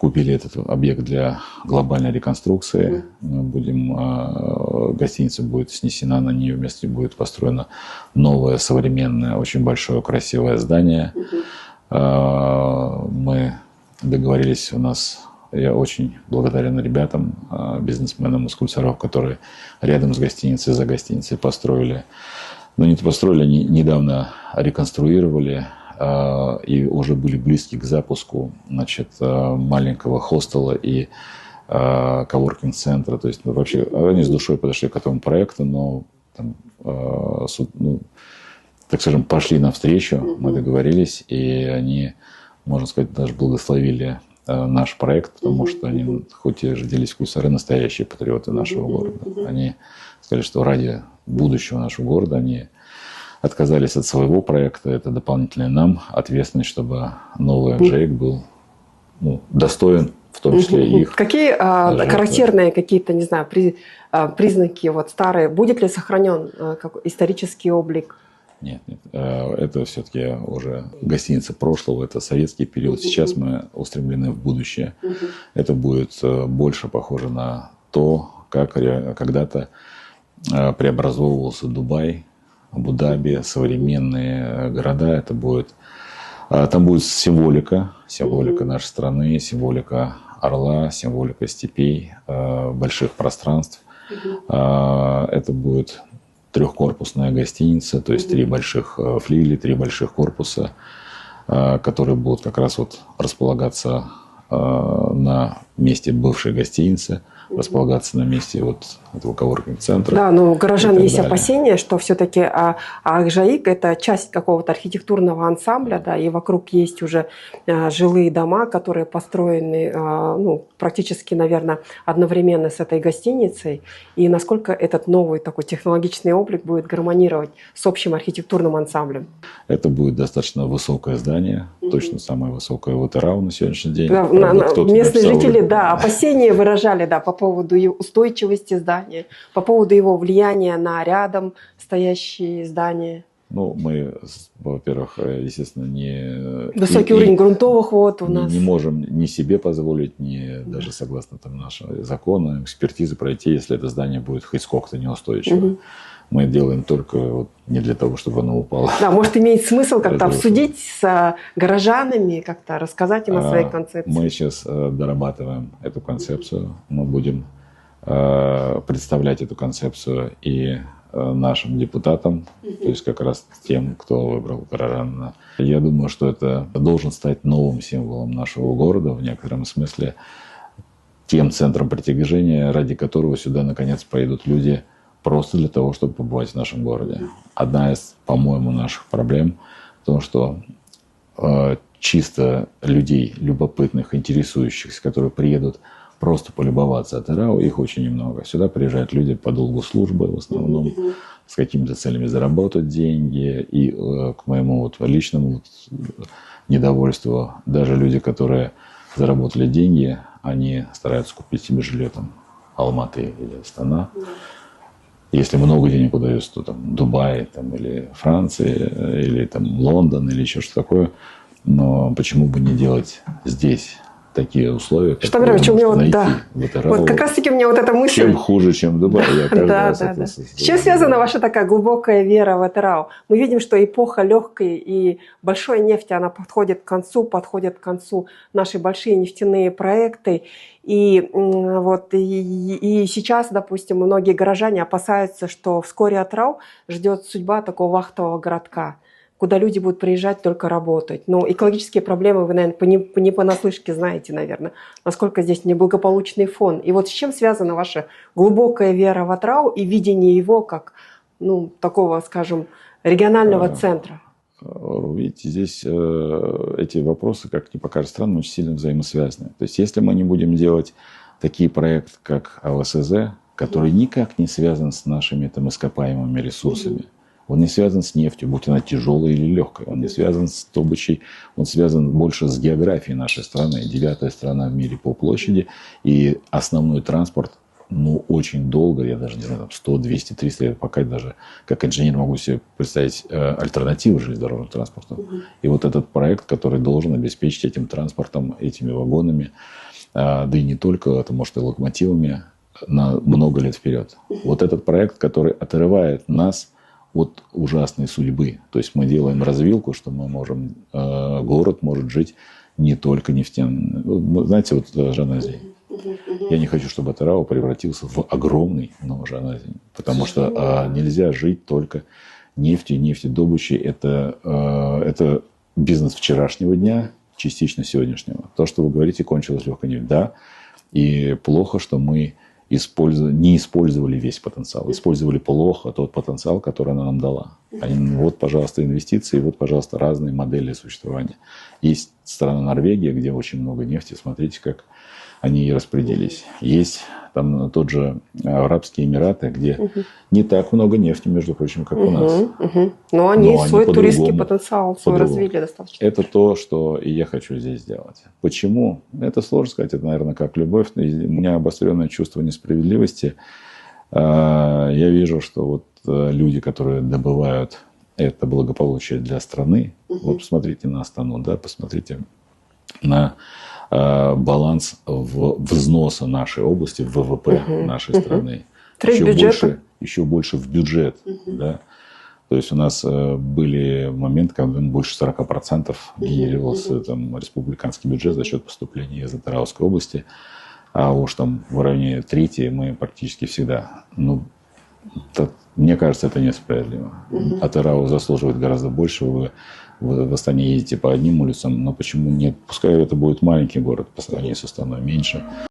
купили этот объект для глобальной реконструкции. Мы будем, гостиница будет снесена, на нее вместе будет построено новое, современное, очень большое, красивое здание. Мы договорились, я очень благодарен ребятам, бизнесменам из Кульцаров, которые рядом с гостиницей, за гостиницей построили. Ну, не построили, они недавно реконструировали и уже были близки к запуску, значит, маленького хостела и коворкинг-центра. То есть вообще они с душой подошли к этому проекту, но там, так скажем, пошли навстречу, мы договорились, и они, можно сказать, даже благословили наш проект, потому что они, хоть и родились Кульцары, настоящие патриоты нашего города. Они сказали, что ради будущего нашего города они отказались от своего проекта. Это дополнительная нам ответственность, чтобы новый МЖЭК был достоин, в том числе их. Какие характерные какие-то, не знаю, признаки вот старые? Будет ли сохранен исторический облик? Нет. Это все-таки уже гостиница прошлого, это советский период. Сейчас мы устремлены в будущее. Это будет больше похоже на то, как когда-то преобразовывался Дубай, Абу-Даби, современные города. Там будет символика нашей страны, символика орла, символика степей, больших пространств. Это будет трехкорпусная гостиница, то есть 3 больших флигеля, 3 больших корпуса, которые будут как раз вот располагаться на месте бывшей гостиницы, располагаться на месте вот этого коворкинг-центра. Да, но у горожан есть опасения, что все-таки Акжаик – это часть какого-то архитектурного ансамбля, да, и вокруг есть уже жилые дома, которые построены практически, наверное, одновременно с этой гостиницей. И насколько этот новый такой технологичный облик будет гармонировать с общим архитектурным ансамблем? Это будет достаточно высокое здание, точно самое высокое в Атырау на сегодняшний день. Да, местные жители, опасения выражали, по поводу устойчивости здания, по поводу его влияния на рядом стоящие здания. Мы, во-первых, естественно, высокий уровень грунтовых вод у нас. Не можем ни себе позволить, даже согласно нашего закона, экспертизы пройти, если это здание будет хоть сколько-то неустойчиво. Мы делаем только не для того, чтобы оно упало. Да, может, имеет смысл как-то обсудить с горожанами, как-то рассказать им о своей концепции. Мы сейчас дорабатываем эту концепцию. Мы будем представлять эту концепцию и нашим депутатам, то есть как раз тем, кто выбрал горожан. Я думаю, что это должен стать новым символом нашего города, в некотором смысле тем центром притяжения, ради которого сюда наконец поедут люди просто для того, чтобы побывать в нашем городе. Одна из, по-моему, наших проблем в том, что чисто людей, любопытных, интересующихся, которые приедут просто полюбоваться Атырау, их очень немного. Сюда приезжают люди по долгу службы, в основном, с какими-то целями заработать деньги. И к моему личному недовольству, даже люди, которые заработали деньги, они стараются купить себе жилье там Алматы или Астана. Если много денег удается, то там Дубай или Франция, или там Лондон, или еще что-то такое. Но почему бы не делать здесь такие условия, которые можно найти в Атырау? Вот как раз-таки у меня эта мысль. Чем хуже, чем Дубай. С чем связана ваша такая глубокая вера в Атырау? Мы видим, что эпоха легкой и большой нефти, она подходит к концу наши большие нефтяные проекты. И сейчас, допустим, многие горожане опасаются, что вскоре Атырау ждет судьба такого вахтового городка, куда люди будут приезжать только работать. Но экологические проблемы вы, наверное, не понаслышке знаете, наверное, насколько здесь неблагополучный фон. И вот с чем связана ваша глубокая вера в Атырау и видение его как такого, скажем, регионального центра? Видите, здесь эти вопросы, как ни покажется странным, очень сильно взаимосвязаны. То есть если мы не будем делать такие проекты, как АВСЗ, который никак не связан с нашими ископаемыми ресурсами, он не связан с нефтью, будь она тяжелой или легкой. Он не связан с добычей, он связан больше с географией нашей страны. 9-я страна в мире по площади. И основной транспорт, очень долго, я даже не знаю, 100, 200, 300 лет, пока даже как инженер могу себе представить альтернативу железнодорожному транспорту. И вот этот проект, который должен обеспечить этим транспортом, этими вагонами, да и не только, это может и локомотивами, на много лет вперед. Вот этот проект, который отрывает нас от ужасной судьбы. То есть мы делаем развилку, что мы можем, город может жить не только нефтяным. Знаете, вот Жаназий, я не хочу, чтобы Атырау превратился в огромный Новожаназий, потому что нельзя жить только нефтью, нефтедобычей. Это бизнес вчерашнего дня, частично сегодняшнего. То, что вы говорите, кончилась легкая нефть. Да, и плохо, что мы не использовали весь потенциал. Использовали плохо тот потенциал, который она нам дала. Вот, пожалуйста, инвестиции, вот, пожалуйста, разные модели существования. Есть страна Норвегия, где очень много нефти. Смотрите, как они и распределились. Есть там тот же Арабские Эмираты, где не так много нефти, между прочим, как у нас. Но они свой туристский потенциал свой развили достаточно. Это то, что и я хочу здесь сделать. Почему? Это сложно сказать. Это, наверное, как любовь. У меня обостренное чувство несправедливости. Я вижу, что вот люди, которые добывают это благополучие для страны, вот посмотрите на Астану, да, посмотрите на баланс взноса нашей области в ВВП нашей страны. Еще больше в бюджет. Да? То есть у нас были моменты, когда больше 40% генерировался там, республиканский бюджет за счет поступления из Атырауской области. А уж там в районе трети мы практически всегда. Мне кажется, это несправедливо. Атырау заслуживает гораздо больше. Вы в Астане ездите по одним улицам, но почему нет? Пускай это будет маленький город по сравнению с Астаной, меньше.